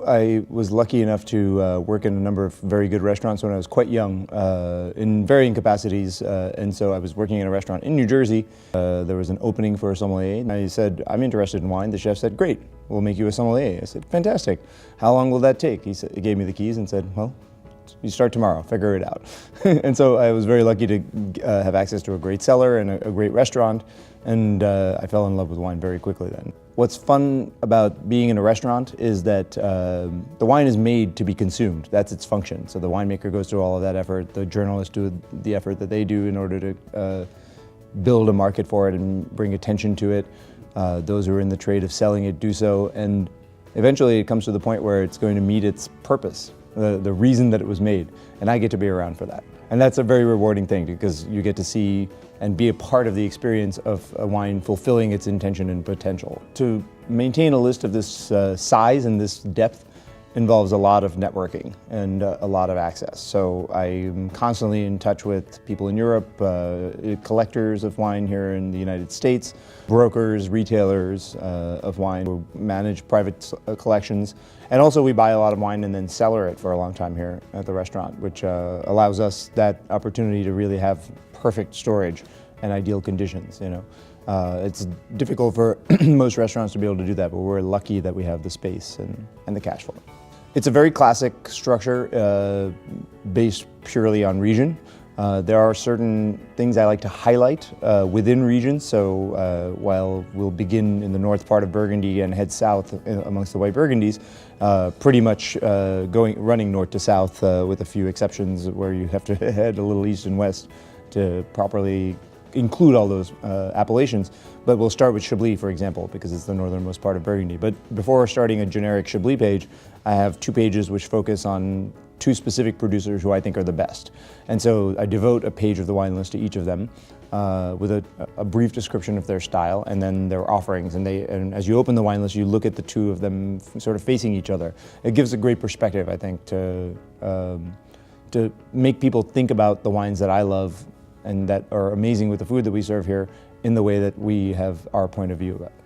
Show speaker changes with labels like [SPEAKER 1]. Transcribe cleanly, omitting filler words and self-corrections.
[SPEAKER 1] I was lucky enough to work in a number of very good restaurants when I was quite young, in varying capacities. And so I was working in a restaurant in New Jersey. There was an opening for a sommelier. And I said, I'm interested in wine. The chef said, great, we'll make you a sommelier. I said, fantastic. How long will that take? He gave me the keys and said, well, you start tomorrow, figure it out. And so I was very lucky to have access to a great cellar and a great restaurant, and I fell in love with wine very quickly then. What's fun about being in a restaurant is that the wine is made to be consumed. That's its function. So the winemaker goes through all of that effort, the journalists do the effort that they do in order to build a market for it and bring attention to it. Those who are in the trade of selling it do so, and eventually it comes to the point where it's going to meet its purpose. The reason that it was made, and I get to be around for that. And that's a very rewarding thing because you get to see and be a part of the experience of a wine fulfilling its intention and potential. To maintain a list of this size and this depth involves a lot of networking and a lot of access. So I'm constantly in touch with people in Europe, collectors of wine here in the United States, brokers, retailers of wine. We manage private collections, and also we buy a lot of wine and then cellar it for a long time here at the restaurant, which allows us that opportunity to really have perfect storage and ideal conditions. It's difficult for most restaurants to be able to do that, but we're lucky that we have the space and the cash flow. It's a very classic structure based purely on region. There are certain things I like to highlight within regions. So while we'll begin in the north part of Burgundy and head south amongst the white Burgundies, pretty much running north to south with a few exceptions where you have to head a little east and west to properly include all those appellations. But we'll start with Chablis, for example, because it's the northernmost part of Burgundy. But before starting a generic Chablis page, I have 2 pages which focus on 2 specific producers who I think are the best. And so I devote a page of the wine list to each of them with a brief description of their style and then their offerings. And as you open the wine list, you look at the 2 of them sort of facing each other. It gives a great perspective, I think, to make people think about the wines that I love and that are amazing with the food that we serve here in the way that we have our point of view about it.